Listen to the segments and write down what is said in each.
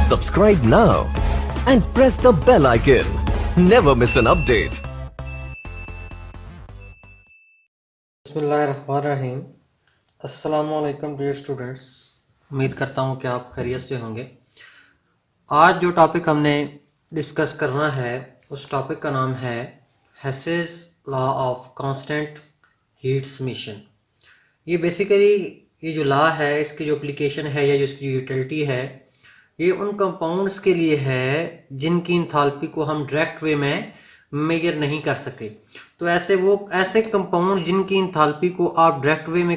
Subscribe now and press the bell icon. Never miss an update. बिस्मिल्लाहिर्रहमानिर्रहीम। अस्सलामुअलैकुम dear students, उम्मीद करता हूँ कि आप खैरियत से होंगे। आज जो टॉपिक हमने डिस्कस करना है उस टॉपिक का नाम है Hess's law of constant heat submission. ये बेसिकली ये जो लॉ है इसकी जो एप्लीकेशन है या जो इसकी यूटिलिटी है ये उन कंपाउंड्स के लिए है जिनकी इंथैल्पी को हम डायरेक्ट वे में मेजर नहीं कर सके। तो ऐसे कंपाउंड जिनकी इंथैल्पी को आप डायरेक्ट वे में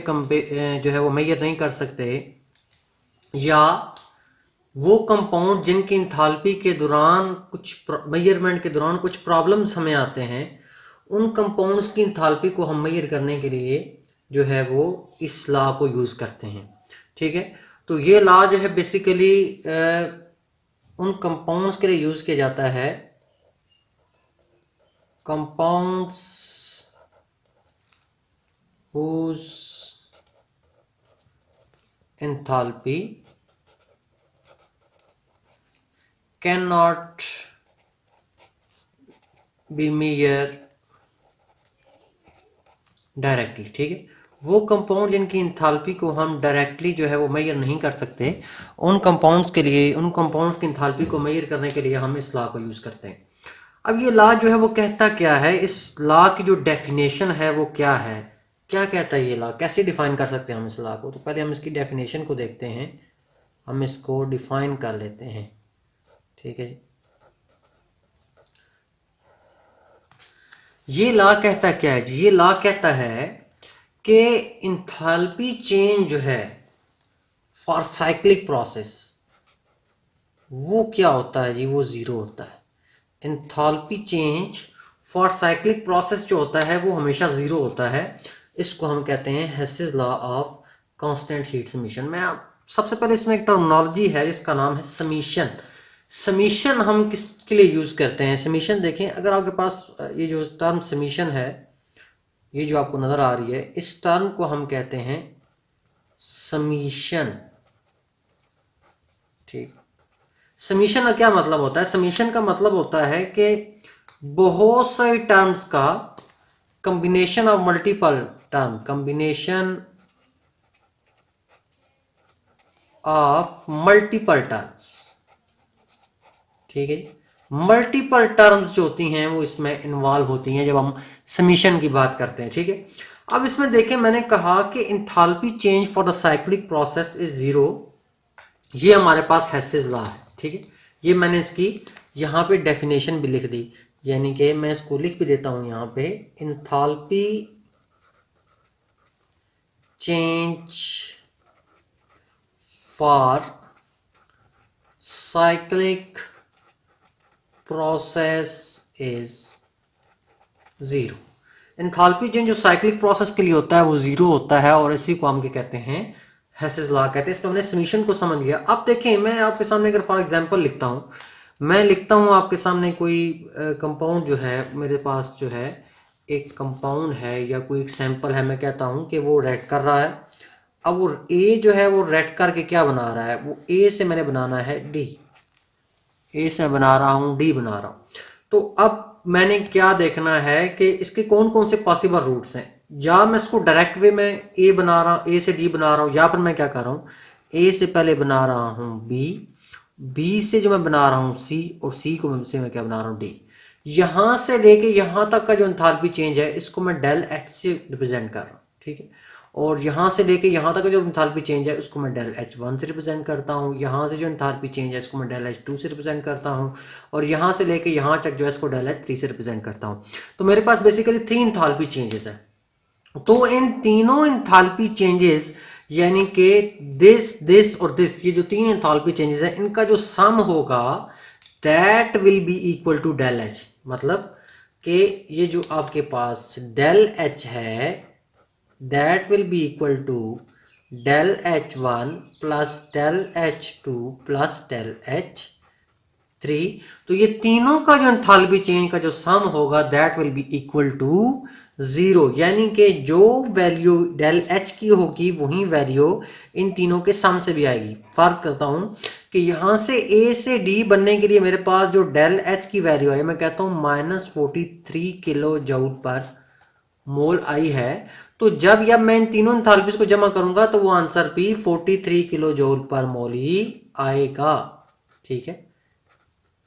जो है वो मेजर नहीं कर सकते, या वो कंपाउंड जिनकी इंथैल्पी के दौरान मेजरमेंट के दौरान कुछ प्रॉब्लम्स हमें आते हैं, उन कंपाउंड्स की इंथैल्पी को हम मेजर करने के लिए जो है वो इस लॉ को यूज़ करते हैं। ठीक है, तो ये लॉ जो है बेसिकली उन कंपाउंड्स के लिए यूज़ किया जाता है compounds whose enthalpy cannot be measured directly. ठीक है, वो कंपाउंड जिनकी इंथैल्पी को हम डायरेक्टली जो है वो मेजर नहीं कर सकते, उन कंपाउंड्स की इंथैल्पी को मेजर करने के लिए हम इस लॉ को यूज़ करते हैं। अब ये लॉ जो है वो कहता क्या है, इस लॉ की जो डेफिनेशन है वो क्या है, क्या कहता है ये लॉ, कैसे डिफाइन कर सकते हैं हम इस लॉ को। तो पहले हम इसकी डेफिनेशन को देखते हैं, हम इसको डिफाइन कर लेते हैं। ठीक है जी, ये लॉ कहता क्या है जी, ये लॉ कहता है कि इंथैल्पी चेंज जो है फॉर साइक्लिक प्रोसेस वो क्या होता है जी, वो ज़ीरो होता है। Enthalpy change for cyclic process जो होता है वो हमेशा ज़ीरो होता है। इसको हम कहते हैं Hess's law of constant heat submission. मैं सबसे पहले इसमें एक टर्मिनोलॉजी है जिसका नाम है सबमिशन। सबमिशन हम किसके लिए यूज़ करते हैं? सबमिशन देखें, अगर आपके पास ये जो टर्म सबमिशन है, ये जो आपको नज़र आ रही है, इस टर्म को हम कहते हैं सबमिशन। ठीक, सबमिशन का क्या मतलब होता है? सबमिशन का मतलब होता है कि बहुत सारे टर्म्स का combination of multiple term, combination of multiple terms. ठीक है, मल्टीपल टर्म्स जो होती हैं वो इसमें इन्वॉल्व होती हैं जब हम सबमिशन की बात करते हैं। ठीक है, अब इसमें देखें, मैंने कहा कि enthalpy change for the cyclic process is zero. ये हमारे पास हेसेस लॉ है। ठीक है, ये मैंने इसकी यहाँ पे डेफिनेशन भी लिख दी, यानी कि मैं इसको लिख भी देता हूँ यहाँ पे, enthalpy change for cyclic process is zero. Enthalpy change जो साइक्लिक प्रोसेस के लिए होता है वो ज़ीरो होता है, और इसी को हम क्या कहते हैं, हेसेस लॉ कहते हैं। इसमें हमने सबमिशन को समझ लिया। अब देखें, मैं आपके सामने अगर फॉर एग्जांपल लिखता हूँ, मैं लिखता हूँ आपके सामने कोई कंपाउंड जो है, मेरे पास जो है एक कंपाउंड है या कोई एक सैंपल है, मैं कहता हूँ कि वो रेड कर रहा है। अब वो ए जो है वो रेड करके क्या बना रहा है, वो ए से मैंने बनाना है डी, ए से बना रहा हूँ डी बना रहा हूँ। तो अब मैंने क्या देखना है कि इसके कौन कौन से पॉसिबल रूट्स हैं। या मैं इसको डायरेक्ट वे में ए बना रहा हूँ, ए से डी बना रहा हूँ, या फिर मैं क्या कर रहा हूँ, ए से पहले बना रहा हूँ बी, बी से जो मैं बना रहा हूँ सी, और सी को से मैं क्या बना रहा हूँ डी। यहाँ से लेके यहाँ तक का जो एंथैल्पी चेंज है इसको मैं डेल एच से रिप्रेजेंट कर रहा हूँ। ठीक है, और यहाँ से लेके यहाँ तक का जो एंथैल्पी चेंज है उसको मैं डेल एच वन से रिप्रेजेंट करता हूँ। यहाँ से जो एंथैल्पी चेंज है इसको मैं डेल एच टू से रिप्रेजेंट करता हूँ, और यहाँ से लेके यहाँ तक जो है इसको डेल एच थ्री से रिप्रेजेंट करता हूँ। तो मेरे पास बेसिकली थ्री एंथैल्पी चेंजेस हैं। तो इन तीनों एंथैल्पी चेंजेस, यानी कि दिस और दिस, ये जो तीन एंथैल्पी चेंजेस हैं इनका जो सम होगा that will be equal to del H. मतलब कि ये जो आपके पास डेल एच है that will be equal to del H one plus del H two plus del H three. तो ये तीनों का जो एंथैल्पी चेंज का जो सम होगा that will be equal to 0, यानी कि जो वैल्यू डेल एच की होगी वही वैल्यू इन तीनों के सम से भी आएगी। फर्ज करता हूं कि यहां से ए से डी बनने के लिए मेरे पास जो डेल एच की वैल्यू है मैं कहता हूं -43 किलो जूल पर मोल आई है। तो जब मैं इन तीनों एंथैल्पीज को जमा करूंगा तो वो आंसर भी 43 किलो जूल पर मोल ही आएगा। ठीक है,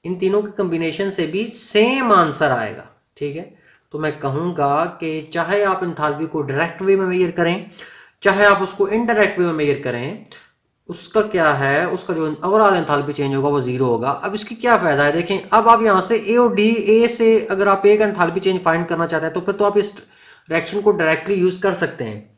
इन तीनों के कॉम्बिनेशन से भी सेम आंसर आएगा। ठीक है, तो मैं कहूंगा कि चाहे आप एंथैल्पी को डायरेक्ट वे में मेजर करें, चाहे आप उसको इनडायरेक्ट वे में मेजर करें, उसका क्या है, उसका जो ओवरऑल एंथैल्पी चेंज होगा वो जीरो होगा। अब इसकी क्या फायदा है, देखें अब आप यहाँ से ए और डी, ए से अगर आप एक एंथैल्पी चेंज फाइंड करना चाहते हैं तो फिर तो आप इस रिएक्शन को डायरेक्टली यूज कर सकते हैं।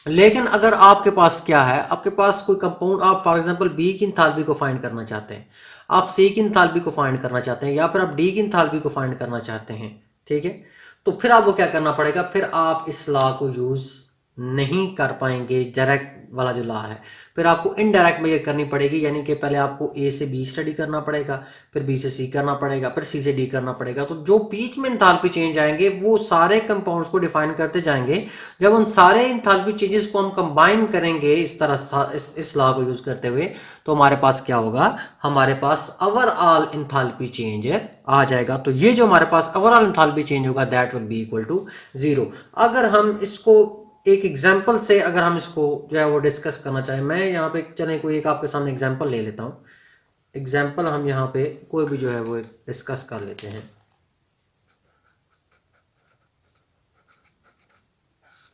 लेकिन अगर आपके पास क्या है, आपके पास कोई कंपाउंड, आप फॉर एग्जांपल बी की एंथैल्पी को फाइंड करना चाहते हैं, आप सी की एंथैल्पी को फाइंड करना चाहते हैं, या फिर आप डी की एंथैल्पी को फाइंड करना चाहते हैं, ठीक है, तो फिर आपको क्या करना पड़ेगा, फिर आप इस लॉ को यूज नहीं कर पाएंगे, डायरेक्ट वाला जो लॉ है, फिर आपको इनडायरेक्ट मेजर करनी पड़ेगी। यानी कि पहले आपको ए से बी स्टडी करना पड़ेगा, फिर बी से सी करना पड़ेगा, फिर सी से डी करना पड़ेगा। तो जो बीच में एंथैल्पी चेंज आएंगे वो सारे कंपाउंड्स को डिफाइन करते जाएंगे। जब उन सारे एंथैल्पी चेंजेस को हम कंबाइन करेंगे इस तरह इस लॉ को यूज करते हुए, तो हमारे पास क्या होगा, हमारे पास ओवरऑल एंथैल्पी चेंज आ जाएगा। तो ये जो हमारे पास ओवरऑल एंथैल्पी चेंज होगा that will be equal to 0। अगर हम इसको एक एग्जाम्पल से अगर हम इसको जो है वो डिस्कस करना चाहें, मैं यहाँ पे चले कोई एक आपके सामने एग्जाम्पल ले लेता हूँ। एग्जाम्पल हम यहाँ पे कोई भी जो है वो डिस्कस कर लेते हैं।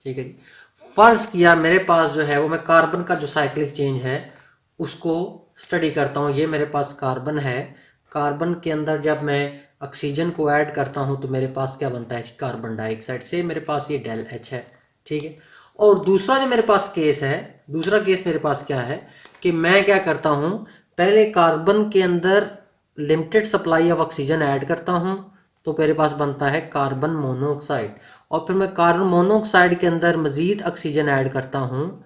ठीक है जी, फर्ज किया मेरे पास जो है वो मैं कार्बन का जो साइक्लिक चेंज है उसको स्टडी करता हूँ। ये मेरे पास कार्बन है, कार्बन के अंदर जब मैं ऑक्सीजन को ऐड करता हूँ तो मेरे पास क्या बनता है, कार्बन डाइऑक्साइड से मेरे पास ये डेल एच है। ठीक है, और दूसरा जो मेरे पास केस है, दूसरा केस मेरे पास क्या है कि मैं क्या करता हूँ, पहले कार्बन के अंदर limited supply of oxygen add करता हूँ तो मेरे पास बनता है कार्बन मोनोऑक्साइड, और फिर मैं कार्बन मोनोऑक्साइड के अंदर मजीद ऑक्सीजन ऐड करता हूँ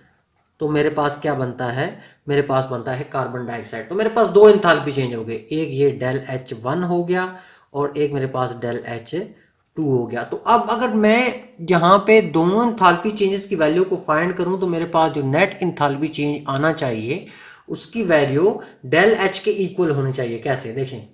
तो मेरे पास क्या बनता है, मेरे पास बनता है कार्बन डाइऑक्साइड। तो मेरे पास दो एंथैल्पी चेंज हो गए, एक ये डेल H1 हो गया और एक मेरे पास डेल H2 हो गया। तो अब अगर मैं यहाँ पे दोनों एंथैल्पी चेंजेस की वैल्यू को फाइंड करूँ तो मेरे पास जो नेट एंथैल्पी चेंज आना चाहिए उसकी वैल्यू डेल H के इक्वल होनी चाहिए। कैसे, देखें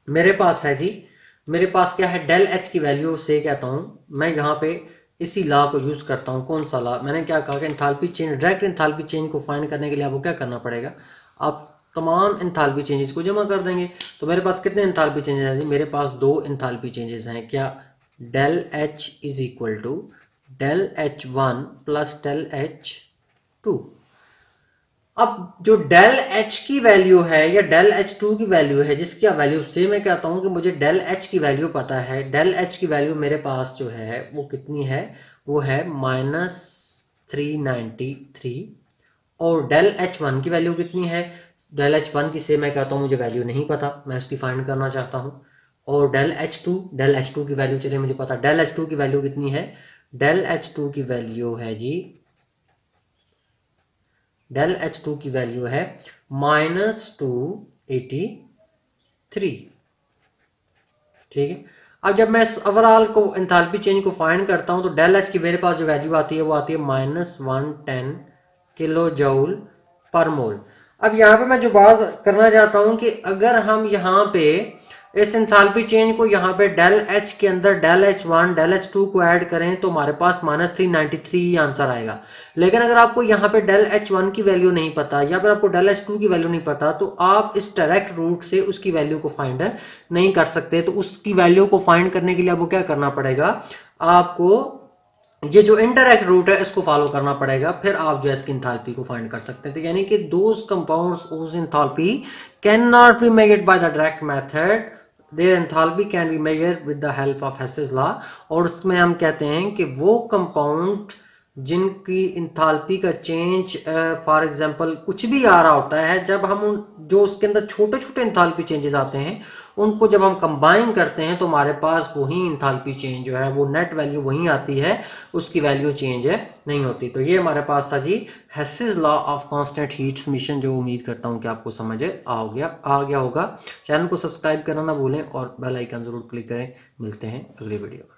मेरे पास है जी, मेरे पास क्या है, डेल H की वैल्यू से कहता हूँ मैं यहाँ पे इसी लॉ को यूज़ करता हूँ। कौन सा लॉ, मैंने क्या कहा कि enthalpy change, direct enthalpy change को फाइंड करने के लिए आपको क्या करना पड़ेगा, आप तमाम एंथैल्पी चेंजेस को जमा कर देंगे। तो मेरे पास कितने एंथैल्पी चेंजेस हैं जी, मेरे पास दो एंथैल्पी चेंजेस हैं। क्या, del H is equal to del H1 plus del H2। अब जो डेल H की वैल्यू है या डेल H2 की वैल्यू है, जिसकी वैल्यू से मैं कहता हूं कि मुझे डेल H की वैल्यू पता है, डेल H की वैल्यू मेरे पास जो है वो कितनी है, वो है -393, और डेल H1 की वैल्यू कितनी है, डेल H1 की से मैं कहता हूँ मुझे वैल्यू नहीं पता, मैं उसकी फाइंड करना चाहता हूँ। और डेल H2 की वैल्यू चलिए मुझे पता, डेल H2 की वैल्यू कितनी है, डेल H2 की वैल्यू है जी, डेल H2 की वैल्यू है -283। ठीक है, अब जब मैं ओवरऑल को एंथैल्पी चेंज को फाइंड करता हूं तो डेल H की मेरे पास जो वैल्यू आती है वो आती है -110 किलो जूल पर मोल। अब यहाँ पे मैं जो बात करना चाहता हूँ कि अगर हम यहाँ पे इस एंथैल्पी चेंज को यहाँ पे डेल H के अंदर डेल H1 डेल H2 को ऐड करें तो हमारे पास -393 आंसर आएगा। लेकिन अगर आपको यहाँ पे डेल H1 की वैल्यू नहीं पता या फिर आपको डेल H2 की वैल्यू नहीं पता तो आप इस डायरेक्ट रूट से उसकी वैल्यू को फाइंड नहीं कर सकते। तो उसकी वैल्यू को फाइंड करने के लिए आपको क्या करना पड़ेगा, आपको ये जो इनडायरेक्ट रूट है इसको फॉलो करना पड़ेगा, फिर आप जो है इसकी एंथैल्पी को फाइंड कर सकते हैं। तो यानी कि those compounds whose enthalpy cannot be measured by the direct method, their enthalpy can be measured with the help of Hess's law। और उसमें हम कहते हैं कि वो कंपाउंड जिनकी इंथाल्पी का चेंज फॉर एग्जांपल कुछ भी आ रहा होता है, जब हम उन जो उसके अंदर छोटे छोटे इंथाल्पी चेंजेस आते हैं उनको जब हम कंबाइन करते हैं तो हमारे पास वही इंथाल्पी चेंज जो है वो नेट वैल्यू वही आती है, उसकी वैल्यू चेंज नहीं होती। तो ये हमारे पास था जी Hess's law of constant heat summation, जो उम्मीद करता हूँ कि आपको समझ आ गया होगा। चैनल को सब्सक्राइब करना ना भूलें और बेल आइकन जरूर क्लिक करें। मिलते हैं अगली वीडियो।